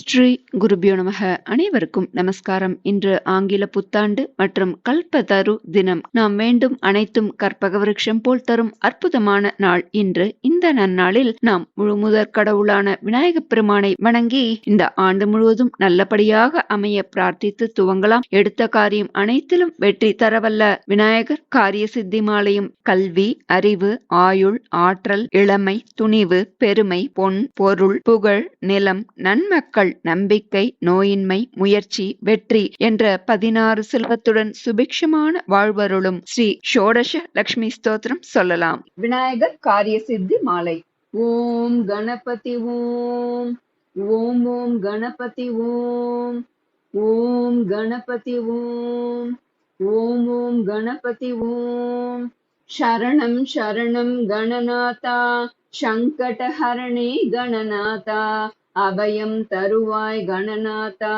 ஸ்ரீ குருபியோ நமக. அனைவருக்கும் நமஸ்காரம். இன்று ஆங்கில புத்தாண்டு மற்றும் கல்பதரு தினம். நாம் வேண்டும் அனைத்தும் கற்பக விருட்சம் போல் தரும் அற்புதமான நாள் இன்று. இந்த நன்னாளில் நாம் முழுமுதற் கடவுளான விநாயகப் பெருமானை வணங்கி இந்த ஆண்டு முழுவதும் நல்லபடியாக அமைய பிரார்த்தித்து துவங்கலாம். எடுத்த காரியம் அனைத்திலும் வெற்றி தரவல்ல விநாயகர் காரிய சித்தி மாலையும் கல்வி, அறிவு, ஆயுள், ஆற்றல், இளமை, துணிவு, பெருமை, பொன், பொருள், புகழ், நிலம், நன்மக்கள், நம்பிக்கை, நோயின்மை, முயற்சி, வெற்றி என்ற 16 செல்வத்துடன் சுபிக்ஷமான வாழ்வருளும் ஸ்ரீ ஷோடச லக்ஷ்மி ஸ்தோத்திரம் சொல்லலாம். விநாயகர் காரிய சித்தி மாலை. ஓம் கணபதி ஓம். ஓம் ஓம் கணபதி ஓம். ஓம் கணபதி ஓம். ஓம் ஓம் கணபதி ஓம். சரணம் சரணம் கணநாதா, சங்கடஹரணே கணநாதா, அபயம் தருவாய் கணநாதா,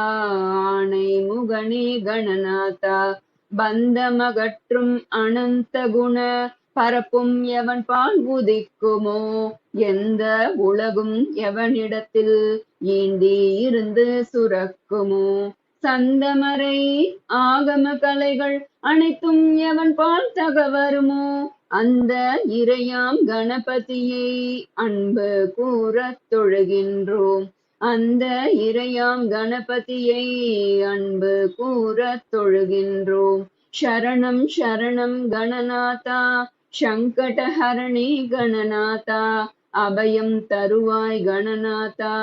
ஆணை முகனே கணநாதா, பந்தமகற்றும் அனந்த குண பரப்பும் எவன் பால் உதிக்குமோ, எந்த உலகும் எவனிடத்தில் ஈண்டி இருந்து சுரக்குமோ, சந்தமரை ஆகம கலைகள் அனைத்தும் எவன் பால் தகவருமோ, அந்த இறையாம் கணபதியை அன்பு கூறத் தொழுகின்றோம். அந்த இறையாம் கணபதியை அன்பு கூறத் தொழுகின்றோம். சரணம் சரணம் கணநாதா, சங்கடஹரணே கணநாதா, அபயம் தருவாய் கணநாதா,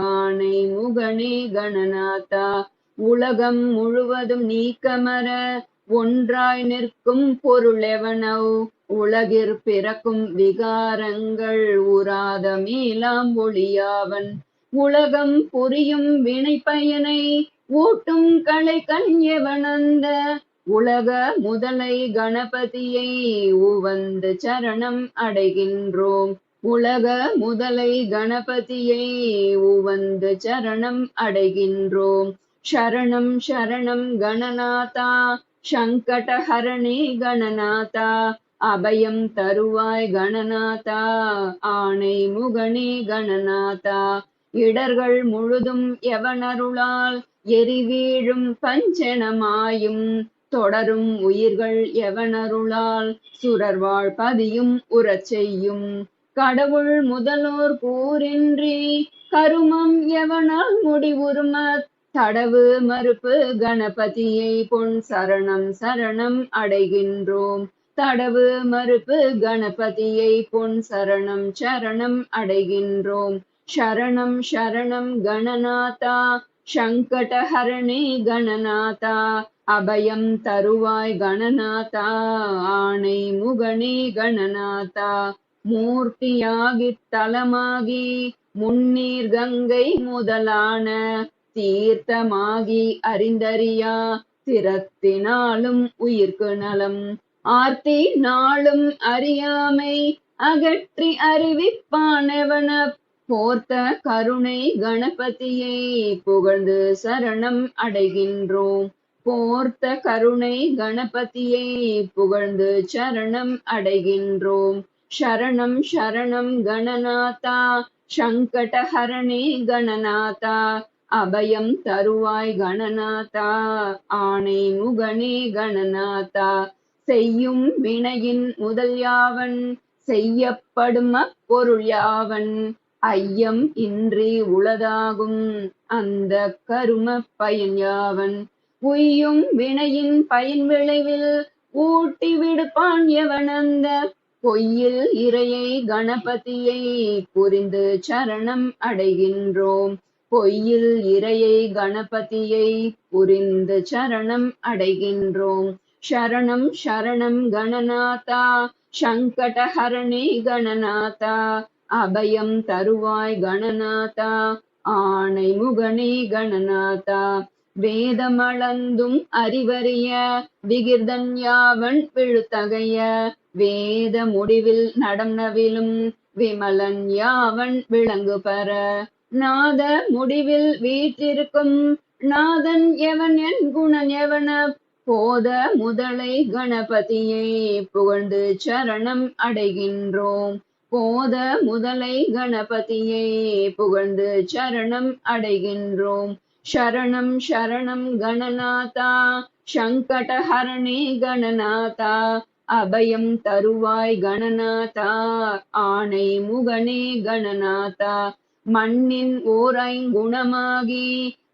ஆணை முகனே கணநாதா, உலகம் முழுவதும் நீக்கமர ஒன்றாய் நிற்கும் பொருளெவனோ, உலகிற் பிறக்கும் விகாரங்கள் உராத மேலாம் ஒளியாவன், உலகம் புரியும் வினை பயனை ஊட்டும் கலை கண் எவனந்த உலக முதலை கணபதியை உவந்து சரணம் அடைகின்றோம். உலக முதலை கணபதியை உவந்து சரணம் அடைகின்றோம். சரணம் சரணம் கணநாதா, சங்கடஹரணே கணநாதா, அபயம் தருவாய் கணநாதா, ஆணை முகனே கணநாதா, இடர்கள் முழுதும் எவனருளால் எரிவீழும் பஞ்சனமாயும், தொடரும் உயிர்கள் எவனருளால் சுரர்வாழ் பதியும் உறச் செய்யும், கடவுள் முதலோர் கூறின்றி கருமம் எவனால் முடிவுறும, தடவு மறுப்பு கணபதியை பொன் சரணம் சரணம் அடைகின்றோம். தடவு மறுப்பு கணபதியை பொன் சரணம் சரணம் அடைகின்றோம். சரணம் சரணம் கணநாதா, சங்கடஹரணே கணநாதா, அபயம் தருவாய் கணநாதா, ஆணை முகனே கணநாதா, மூர்த்தியாகித் தலமாகி முன்னீர் கங்கை முதலான தீர்த்தமாகி அறிந்தறியா திறத்தினாலும் உயிர்க்கு நலம், ஆர்த்தி நாளும் அறியாமை அகற்றி அறிவிப்பானவன, போர்த்த கருணை கணபதியை புகழ்ந்து சரணம் அடைகின்றோம். போர்த்த கருணை கணபதியை புகழ்ந்து சரணம் அடைகின்றோம். சரணம் சரணம் கணநாதா, சங்கடஹரணே கணநாதா, அபயம் தருவாய் கணநாதா, ஆணை முகனே கணநாதா, செய்யும் வினையின் முதல் யாவன் செய்யப்படும் அப்பொருள் யாவன், ஐயம் இன்றி உளதாகும் அந்த கரும பயன் யாவன், உய்யும் வினையின் பயன் விளைவில் ஊட்டி விடுப்பான் எவனந்த பொய்யில் இறையை கணபதியை புரிந்து சரணம் அடைகின்றோம். பொய்யில் இறையை கணபதியை புரிந்து சரணம் அடைகின்றோம். சரணம் சரணம் கணநாதா, சங்கடஹரணே கணநாதா, அபயம் தருவாய் கணநாதா, ஆணை முகனே கணநாதா, வேதமளந்தும் அறிவறிய விகிர்தன் யாவன் விழுத்தகைய, வேத முடிவில் நடம் நவிலும் விமலன் யாவன் விளங்கு பெற, நாத முடிவில் வீற்றிருக்கும் நாதன் எவன் என் குணன் எவன, போத முதலை கணபதியை புகழ்ந்து சரணம் அடைகின்றோம். போத முதலை கணபதியை புகழ்ந்து சரணம் அடைகின்றோம். சரணம் சரணம் கணநாதா சங்கடஹரணே கணநாதா அபயம் தருவாய் கணநாதா ஆணை முகனே கணநாதா மண்ணின் ஓரைங்குணமாகி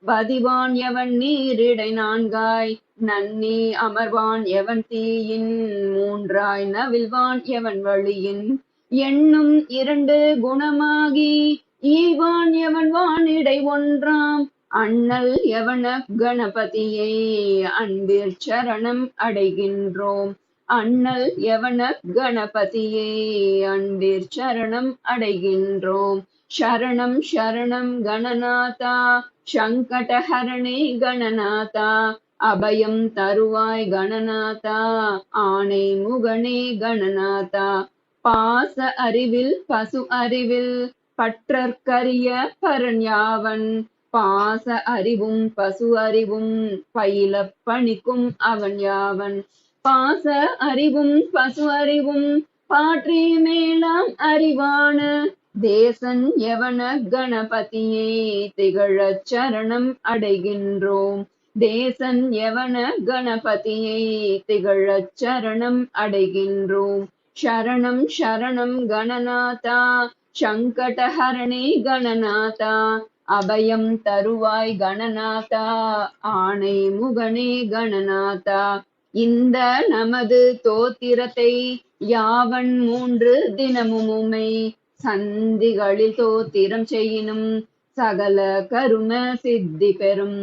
பதிவான் எவன் நீரிடை நான்காய் நன்னி அமர்வான் எவன் தீயின் மூன்றாய் நவில்வான் எவன் வழியின் எண்ணும் இரண்டு குணமாகி ஈவான் எவன் வானிடை ஒன்றாம் அண்ணல் எவன கணபதியை அன்பிற் சரணம் அடைகின்றோம். அண்ணல் எவன கணபதியை அன்பிற் சரணம் அடைகின்றோம். சரணம் சரணம் கணநாதா சங்கடஹரணே கணநாதா அபயம் தருவாய் கணநாதா ஆணை முகனே கணநாதா பாச அறிவில் பசு அறிவில் பற்றற்கரிய பரன் யாவன் பாச அறிவும் பசு அறிவும் பயில பணிக்கும் அவன் யாவன் பாச அறிவும் பசு அறிவும் பாற்றி மேலாம் அறிவான தேசன் எவன கணபதியை திகழச் சரணம் அடைகின்றோம். தேசன் எவன கணபதியை திகழச் சரணம் அடைகின்றோம். சரணம் சரணம் கணநாதா சங்கடஹரணே கணநாதா அபயம் தருவாய் கணநாதா ஆணை முகனே கணநாதா இந்த நமது தோத்திரத்தை யாவன் 3 தினமுமை சந்திகளில் தோத்திரம் செய்யினும் சகல கரும சித்தி பெறும்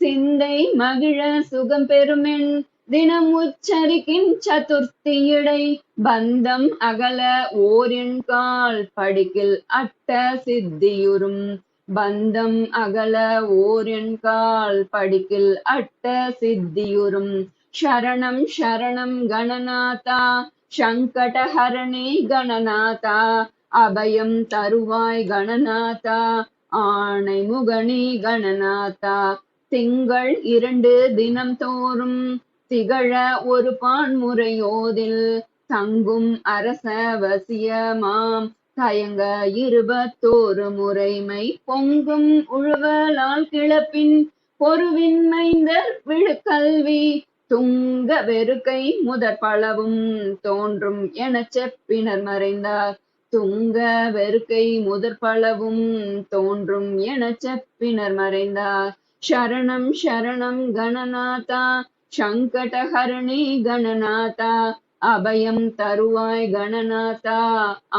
சிந்தை மகிழ சுகம் பெறுமென் தினம் உச்சரிக்கின் சதுர்த்தியிடை பந்தம் அகல ஓரின் கால் படிக்கில் அட்ட சித்தியுறும் பந்தம் அகல ஓரின் கால் படிக்கில் அட்ட சித்தியுறும். சரணம் சரணம் கணநாதா சங்கடஹரணே கணநாதா அபயம் தருவாய் கணநாதா ஆணை முகனே கணநாதா திங்கள் 2 தினம் தோறும் திகழ ஒரு பான்முறையோதில் தங்கும் அரச வசியமாம் தயங்க 21 முறைமை பொங்கும் உழுவலால் கிளப்பின் பொருவின்மைந்தர் விழுக்கல்வி துங்க வெறுக்கை முதற் பலவும் தோன்றும் எனச் செப்பினர் மறைந்தார் துங்க வெறுக்கை முதற் பலவும் தோன்றும் எனச் செப்பினர் மறைந்தார். சரணம் சரணம் கணநாதா சங்கடஹரணே கணநாதா அபயம் தருவாய் கணநாதா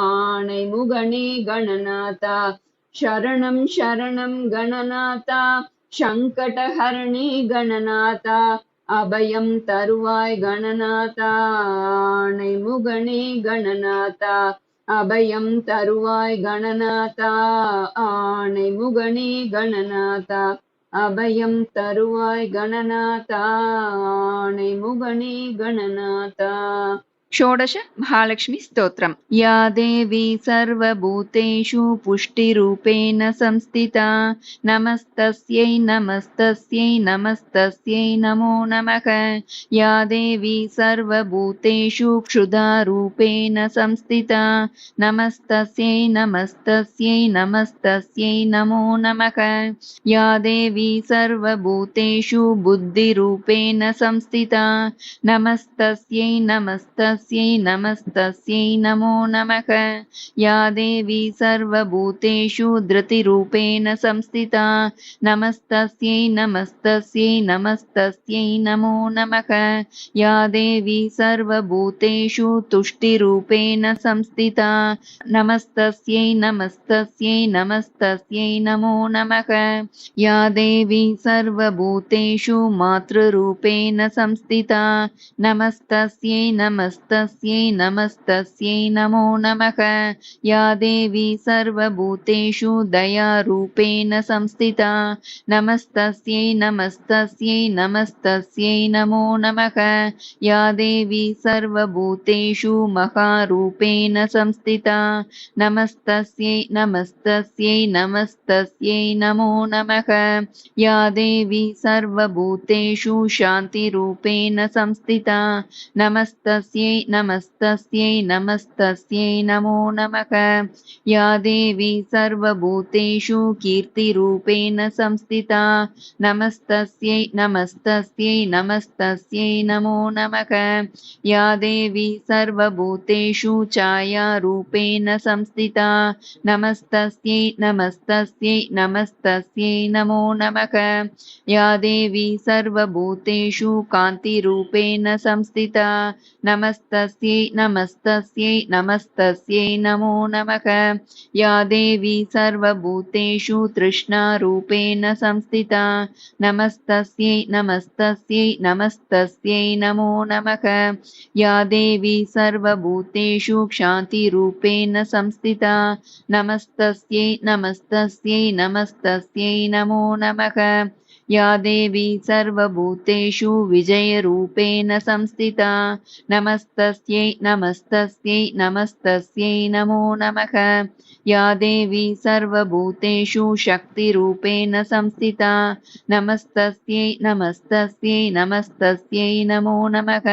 ஆணை முகனே கணநாதா சரணம் சரணம் கணநாதா சங்கடஹரணே கணநாதா அபயம் தருவாய் கணநாதா ஆணை முகனே கணநாதா அபயம் தருவாய் கணநாதா ஆணை முகனே கணநாதா அபயம் தருவாய் கணநாதா ஆணை முகனே கணநாதா. षोडश महालक्ष्मी स्तोत्रम् या देवी सर्वभूतेषु पुष्टिरूपेण संस्थिता नमस्तस्यै नमस्तस्यै नमस्तस्यै नमो नमः. या देवी सर्वभूतेषु क्षुधारूपेण संस्थिता नमस्तस्यै नमस्तस्यै नमस्तस्यै नमो नमः. या देवी सर्वभूतेषु बुद्धिरूपेण संस्थिता नमस्तस्यै नमस्तस्यै नमस्तस्यै नमो नमः. या देवी सर्वभूतेषु धृतिरूपेण संस्थिता नमस्तस्यै नमस्तस्यै नमस्तस्यै नमो नमः. या देवी सर्वभूतेषु तुष्टिरूपेण संस्थिता नमस्तस्यै नमस्तस्यै नमस्तस्यै नमो नमः. या देवी सर्वभूतेषु मातृरूपेण संस्थिता नमस्तस्यै नमस्तस्यै नमस्तस्यै नमो नमः. या देवी सर्वभूतेषु दयारूपेण संस्थिता नमस्तस्यै नमस्तस्यै नमस्तस्यै नमो नमः. या देवी सर्वभूतेषु महारूपेण संस्थिता नमस्तस्यै नमस्तस्यै नमस्तस्यै नमो नमः. या देवी सर्वभूतेषु शान्तिरूपेण संस्थिता नमस्तस्यै नमस्तस्यै नमस्तस्यै नमो नमः। या देवी सर्वभूतेषु कीर्तिरूपेण संस्थिता नमस्तस्यै नमस्तस्यै नमस्तस्यै नमो नमः। या देवी सर्वभूतेषु छायारूपेण संस्थिता नमस्तस्यै नमस्तस्यै नमस्तस्यै नमो नमः। या देवी सर्वभूतेषु कान्तिरूपेण संस्थिता नमस्तस्यै नमस्तस्यै नमस्तस्यै नमो नमः। या देवी सर्वभूतेषु तृष्णारूपेण संस्थिता नमस्तस्यै नमस्तस्यै नमस्तस्यै नमो नमः। या देवी सर्वभूतेषु क्षान्तिरूपेण संस्थिता नमस्तस्यै नमस्तस्यै नमस्तस्यै नमो नमः। या देवी सर्वभूतेषु विजयरूपेण संस्थिता नमस्तस्यै नमस्तस्यै नमस्तस्यै नमो नमः। या देवी सर्वभूतेषु शक्तिरूपेण संस्थिता नमस्तस्यै नमस्तस्यै नमस्तस्यै नमो नमः।